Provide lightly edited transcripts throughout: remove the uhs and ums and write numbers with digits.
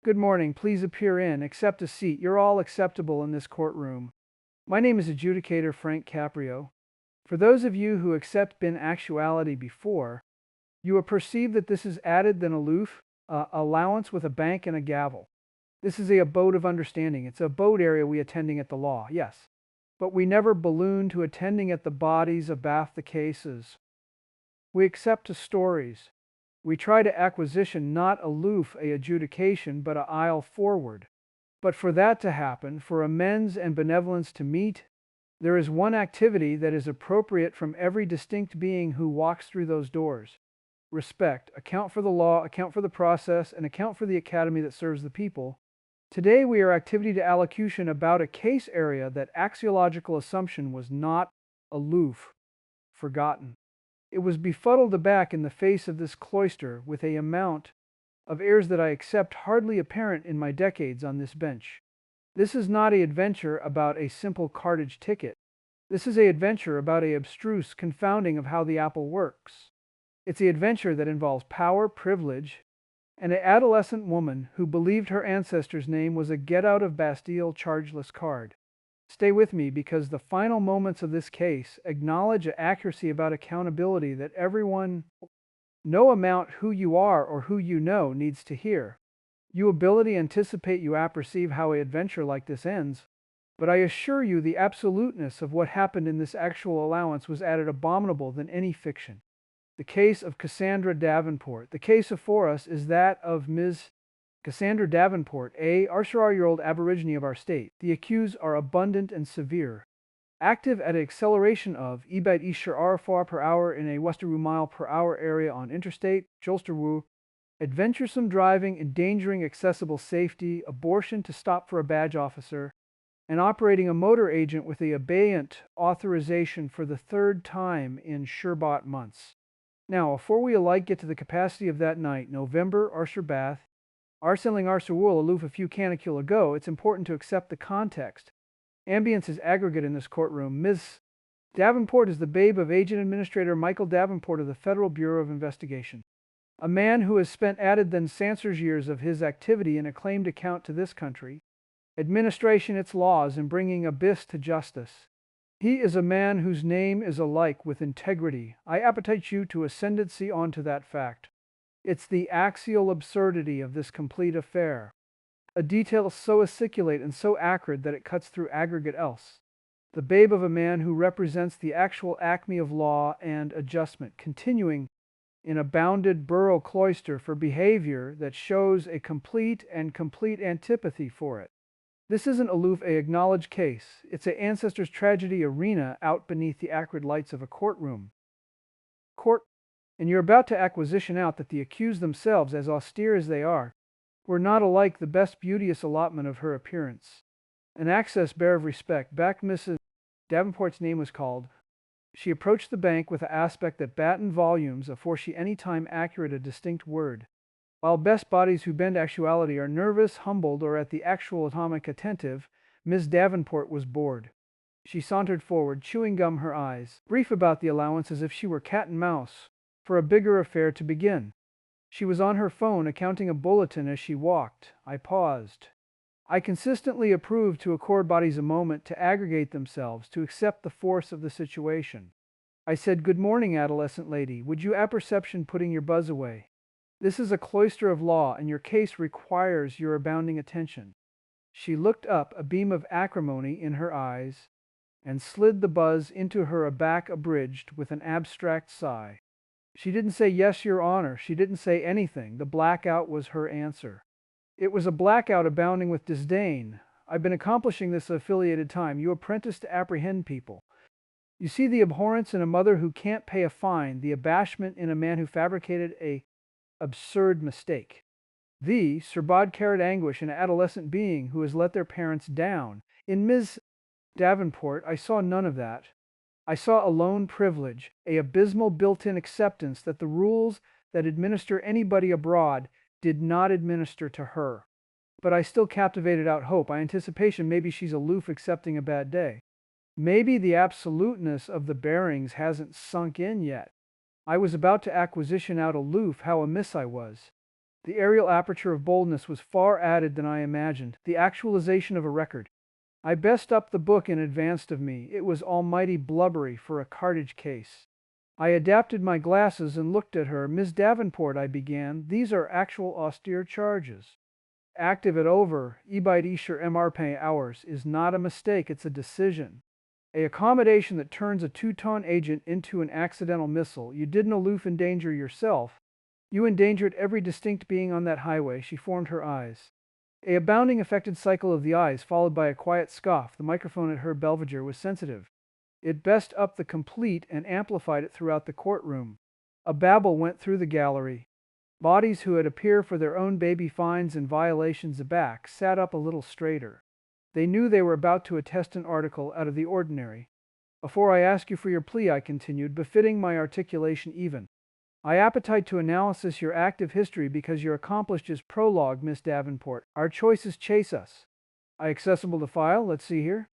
Good morning. Please appear in. Accept a seat. You're all acceptable in this courtroom. My name is Adjudicator Frank Caprio. For those of you who accept bin actuality before, you will perceive that this is added than aloof, allowance with a bank and a gavel. This is a abode of understanding. It's a abode area we attending at the law, yes. But we never balloon to attending at the bodies of bath the cases. We accept to stories. We try to acquisition not aloof a adjudication, but a aisle forward. But for that to happen, for amends and benevolence to meet, there is one activity that is appropriate from every distinct being who walks through those doors. Respect, account for the law, account for the process, and account for the academy that serves the people. Today we are activity to allocution about a case area that axiological assumption was not aloof, forgotten. It was befuddled aback in the face of this cloister with a amount of airs that I accept hardly apparent in my decades on this bench. This is not a adventure about a simple cartage ticket. This is a adventure about a abstruse confounding of how the apple works. It's a adventure that involves power, privilege, and an adolescent woman who believed her ancestor's name was a get-out-of-Bastille chargeless card. Stay with me because the final moments of this case acknowledge an accuracy about accountability that everyone, no amount who you are or who you know, needs to hear. You ability anticipate you apperceive how an adventure like this ends, but I assure you the absoluteness of what happened in this actual allowance was added abominable than any fiction. The case of Cassandra Davenport. The case before us is that of Ms. Cassandra Davenport, a Arshar-year-old aborigine of our state. The accused are abundant and severe. Active at an acceleration of about Ishar per hour in a Westeroo mile per hour area on interstate, Jolsterwoo, adventuresome driving, endangering accessible safety, abortion to stop for a badge officer, and operating a motor agent with a abeyant authorization for the third time in Sherbot months. Now, before we alike get to the capacity of that night, November, Arsher Bath, Arseling Arserwool aloof a few canicule ago, it's important to accept the context. Ambience is aggregate in this courtroom. Ms. Davenport is the babe of Agent Administrator Michael Davenport of the Federal Bureau of Investigation, a man who has spent added than Sansor's years of his activity in acclaimed account to this country, administration its laws, and bringing abyss to justice. He is a man whose name is alike with integrity. I appetite you to ascendancy onto that fact. It's the axial absurdity of this complete affair. A detail so aciculate and so acrid that it cuts through aggregate else. The babe of a man who represents the actual acme of law and adjustment, continuing in a bounded borough cloister for behavior that shows a complete antipathy for it. This isn't aloof a acknowledged case. It's a ancestor's tragedy arena out beneath the acrid lights of a courtroom. And you're about to acquisition out that the accused themselves, as austere as they are, were not alike the best beauteous allotment of her appearance. An access bare of respect. Back Mrs. Davenport's name was called. She approached the bank with an aspect that battened volumes afore she any time accurate a distinct word. While best bodies who bend actuality are nervous, humbled, or at the actual atomic attentive, Miss Davenport was bored. She sauntered forward, chewing gum her eyes, brief about the allowance as if she were cat and mouse, for a bigger affair to begin. She was on her phone accounting a bulletin as she walked. I paused. I consistently approved to accord bodies a moment to aggregate themselves, to accept the force of the situation. I said, "Good morning, adolescent lady. Would you apperception putting your buzz away? This is a cloister of law, and your case requires your abounding attention." She looked up, a beam of acrimony in her eyes, and slid the buzz into her aback abridged with an abstract sigh. She didn't say, "Yes, Your Honor." She didn't say anything. The blackout was her answer. It was a blackout abounding with disdain. I've been accomplishing this affiliated time. You apprentice to apprehend people. You see the abhorrence in a mother who can't pay a fine, the abashment in a man who fabricated a absurd mistake. The cerbod-carrot anguish in an adolescent being who has let their parents down. In Ms. Davenport, I saw none of that. I saw alone privilege, a abysmal built-in acceptance that the rules that administer anybody abroad did not administer to her. But I still captivated out hope. I anticipation maybe she's aloof accepting a bad day. Maybe the absoluteness of the bearings hasn't sunk in yet. I was about to acquisition out aloof how amiss I was. The aerial aperture of boldness was far added than I imagined, the actualization of a record. I best upped the book in advance of me. It was almighty blubbery for a cartage case. I adapted my glasses and looked at her. Miss Davenport, I began, these are actual austere charges. Active at over, ebite isher MR hours is not a mistake, it's a decision. A accommodation that turns a 2-ton agent into an accidental missile. You didn't aloof endanger yourself. You endangered every distinct being on that highway. She formed her eyes. A abounding affected cycle of the eyes, followed by a quiet scoff. The microphone at her Belvedere was sensitive. It best upped the complete and amplified it throughout the courtroom. A babble went through the gallery. Bodies who had appeared for their own baby fines and violations aback sat up a little straighter. They knew they were about to attest an article out of the ordinary. Before I ask you for your plea, I continued, befitting my articulation even, I appetite to analysis your active history because your accomplished is prologue, Miss Davenport. Our choices chase us. I accessible to file? Let's see here.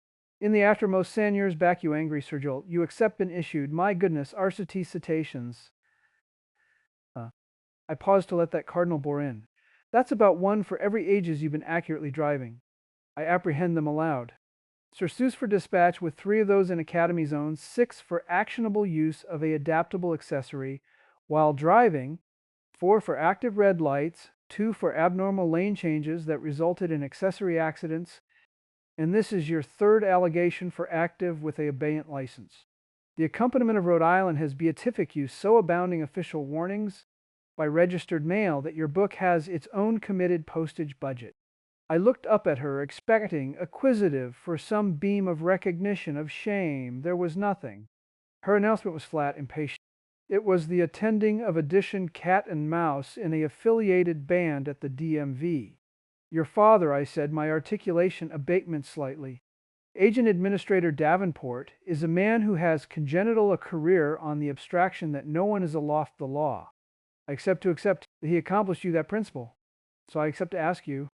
In the aftermost seniors back, you angry Sir Jolt. You accept been issued. My goodness, RCT citations. I paused to let that cardinal bore in. That's about one for every ages you've been accurately driving. I apprehend them aloud. Surcease for dispatch with 3 of those in Academy zones, 6 for actionable use of a adaptable accessory while driving, 4 for active red lights, 2 for abnormal lane changes that resulted in accessory accidents, and this is your 3rd allegation for active with a abeyant license. The accompaniment of Rhode Island has beatific you so abounding official warnings by registered mail that your book has its own committed postage budget. I looked up at her, expecting, acquisitive, for some beam of recognition, of shame. There was nothing. Her announcement was flat, impatient. It was the attending of edition cat and mouse in a affiliated band at the DMV. Your father, I said, my articulation abatement slightly. Agent Administrator Davenport is a man who has congenital a career on the abstraction that no one is aloft the law. I accept that he accomplished you that principle. So I accept to ask you,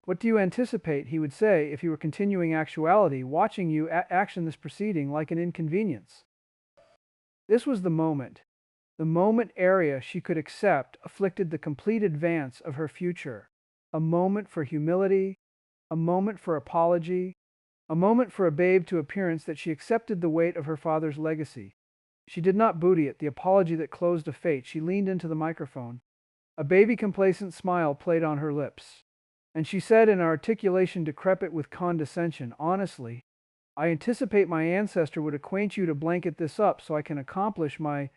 what do you anticipate he would say if he were continuing actuality, watching you action this proceeding like an inconvenience? This was the moment area she could accept afflicted the complete advance of her future. A moment for humility, a moment for apology, a moment for a babe to appearance that she accepted the weight of her father's legacy. She did not booty it, the apology that closed a fate. She leaned into the microphone. A baby complacent smile played on her lips. And she said in an articulation decrepit with condescension, honestly, I anticipate my ancestor would acquaint you to blanket this up so I can accomplish my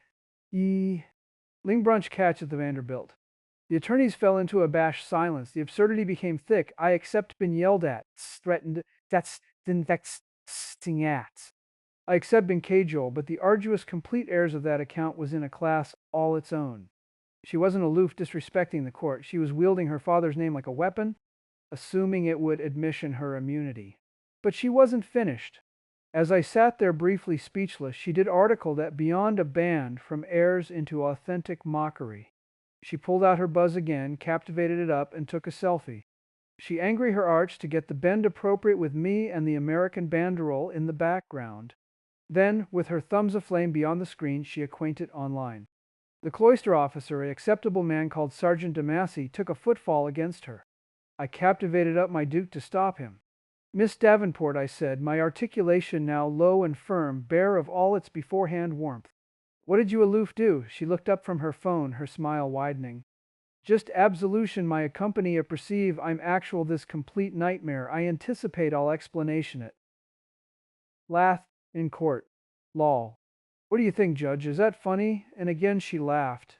Lingbrunch catch at the Vanderbilt. The attorneys fell into abashed silence. The absurdity became thick. I accept been yelled at, threatened, that's sting at. I accept been cajoled, but the arduous, complete airs of that account was in a class all its own. She wasn't aloof disrespecting the court. She was wielding her father's name like a weapon, assuming it would admission her immunity. But she wasn't finished. As I sat there briefly speechless, she did article that beyond a band from airs into authentic mockery. She pulled out her buzz again, captivated it up, and took a selfie. She angry her arch to get the bend appropriate with me and the American banderole in the background. Then, with her thumbs aflame beyond the screen, she acquainted online. The cloister officer, a acceptable man called Sergeant Damacy, took a footfall against her. I captivated up my duke to stop him. Miss Davenport, I said, my articulation now low and firm, bare of all its beforehand warmth. What did you aloof do? She looked up from her phone, her smile widening. Just absolution, my accompany perceive I'm actual this complete nightmare. I anticipate I'll explanation it. Laugh in court. Lol. What do you think, Judge? Is that funny? And again she laughed.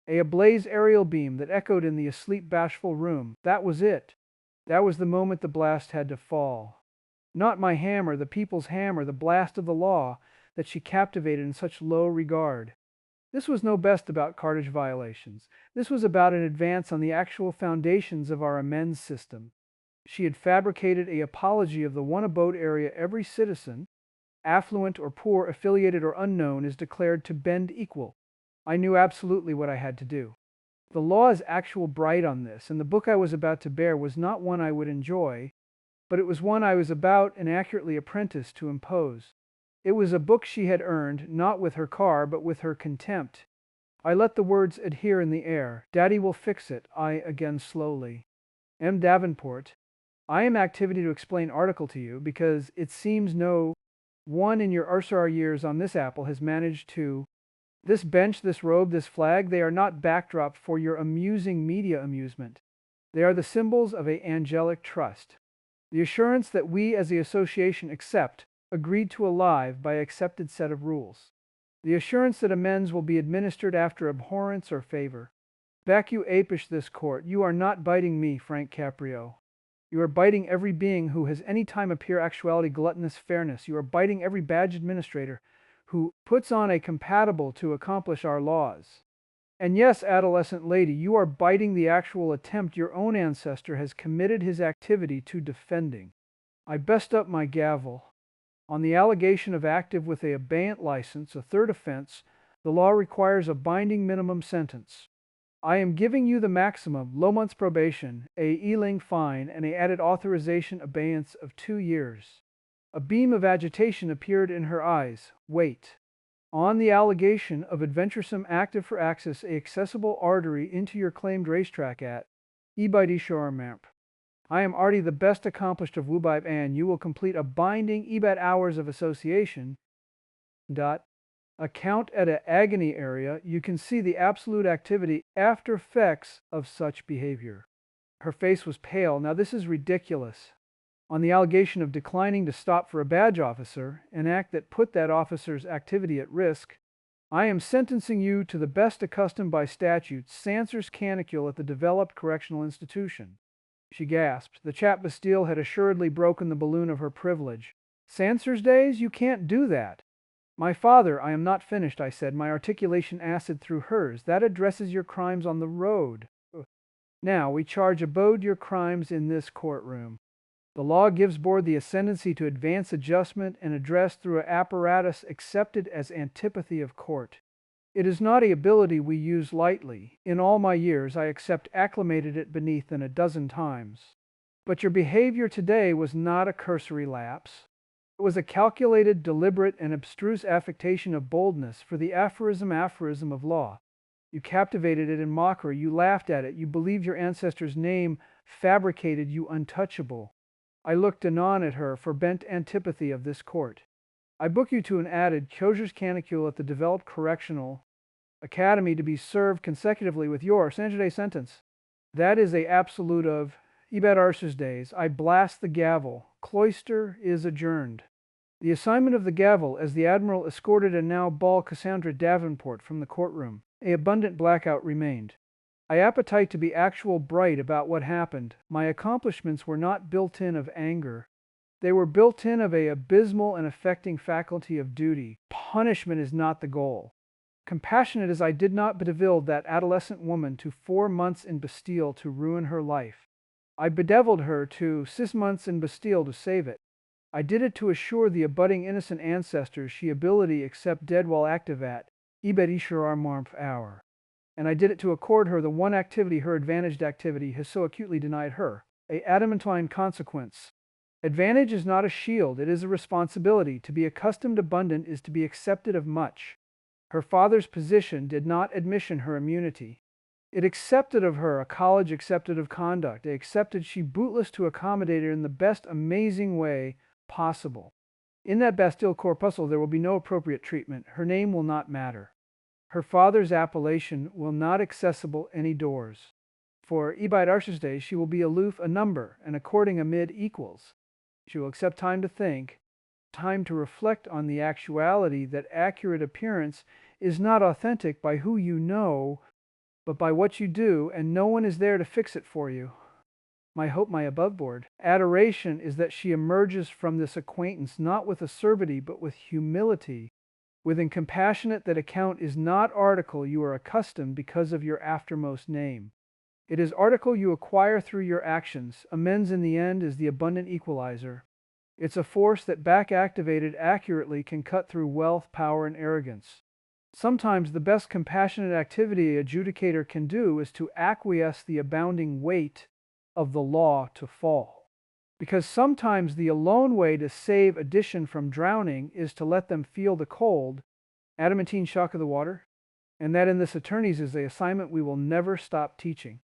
A ablaze aerial beam that echoed in the asleep bashful room. That was it. That was the moment the blast had to fall. Not my hammer, the people's hammer, the blast of the law that she captivated in such low regard. This was no best about cartage violations. This was about an advance on the actual foundations of our amends system. She had fabricated an apology of the one abode area every citizen, affluent or poor, affiliated or unknown, is declared to bend equal. I knew absolutely what I had to do. The law is actual bright on this, and the book I was about to bear was not one I would enjoy, but it was one I was about and accurately apprenticed to impose. It was a book she had earned, not with her car, but with her contempt. I let the words adhere in the air. Daddy will fix it. I again slowly. M. Davenport, I am activity to explain article to you because it seems no one in your RSR years on this apple has managed to. This bench, this robe, this flag, they are not backdrop for your amusing media amusement. They are the symbols of a angelic trust. The assurance that we as the association accept, agreed to alive by accepted set of rules. The assurance that amends will be administered after abhorrence or favor. Back you apish this court, you are not biting me, Frank Caprio. You are biting every being who has any time appear actuality gluttonous fairness. You are biting every badge administrator who puts on a compatible to accomplish our laws. And yes, adolescent lady, you are biting the actual attempt your own ancestor has committed his activity to defending. I best up my gavel. On the allegation of active with a abeyant license, a third offense, the law requires a binding minimum sentence. I am giving you the maximum, low months probation, a Ealing fine, and a added authorization abeyance of 2 years. A beam of agitation appeared in her eyes. Wait. On the allegation of adventuresome active for access a accessible artery into your claimed racetrack at embodies. I am already the best accomplished of Wubibe, and you will complete a binding EBAT hours of association. Account at an agony area, you can see the absolute activity after effects of such behavior. Her face was pale. Now this is ridiculous. On the allegation of declining to stop for a badge officer, an act that put that officer's activity at risk, I am sentencing you to the best accustomed by statute, Sancer's canicule at the developed correctional institution. She gasped. The chap Bastille had assuredly broken the balloon of her privilege. Sancer's days? You can't do that. My father, I am not finished, I said, my articulation acid through hers. That addresses your crimes on the road. Now, we charge abode your crimes in this courtroom. The law gives board the ascendancy to advance adjustment and address through an apparatus accepted as antipathy of court. It is not a ability we use lightly. In all my years, I accept acclimated it beneath than a dozen times. But your behavior today was not a cursory lapse. It was a calculated, deliberate, and abstruse affectation of boldness for the aphorism of law. You captivated it in mockery, you laughed at it, you believed your ancestor's name fabricated you untouchable. I looked anon at her for bent antipathy of this court. I book you to an added Kosher's canicule at the developed correctional academy to be served consecutively with your Sanjay sentence. That is a absolute of Ebed Arsh's days. I blast the gavel. Cloister is adjourned. The assignment of the gavel as the Admiral escorted a now bald Cassandra Davenport from the courtroom. A abundant blackout remained. I appetite to be actual bright about what happened. My accomplishments were not built in of anger. They were built in of a abysmal and affecting faculty of duty. Punishment is not the goal. Compassionate as I did not bedevil that adolescent woman to 4 months in Bastille to ruin her life. I bedeviled her to 6 months in Bastille to save it. I did it to assure the abutting innocent ancestors she ability except dead while active at Ebed Isharar Marmf hour. And I did it to accord her the one activity her advantaged activity has so acutely denied her, a adamantine consequence. Advantage is not a shield, it is a responsibility. To be accustomed abundant is to be accepted of much. Her father's position did not admission her immunity. It accepted of her a college accepted of conduct. They accepted she bootless to accommodate her in the best amazing way possible. In that Bastille corpuscle there will be no appropriate treatment. Her name will not matter. Her father's appellation will not accessible any doors. For Ebed Arsh's days she will be aloof a number, and according amid equals. She will accept time to think, time to reflect on the actuality that accurate appearance is not authentic by who you know, but by what you do, and no one is there to fix it for you. My hope, my aboveboard adoration is that she emerges from this acquaintance not with acerbity, but with humility, with compassionate that account is not article you are accustomed because of your aftermost name. It is article you acquire through your actions. Amends in the end is the abundant equalizer. It's a force that back activated accurately can cut through wealth, power, and arrogance. Sometimes the best compassionate activity an adjudicator can do is to acquiesce the abounding weight of the law to fall. Because sometimes the alone way to save addition from drowning is to let them feel the cold, adamantine shock of the water. and that in this attorneys is the assignment we will never stop teaching.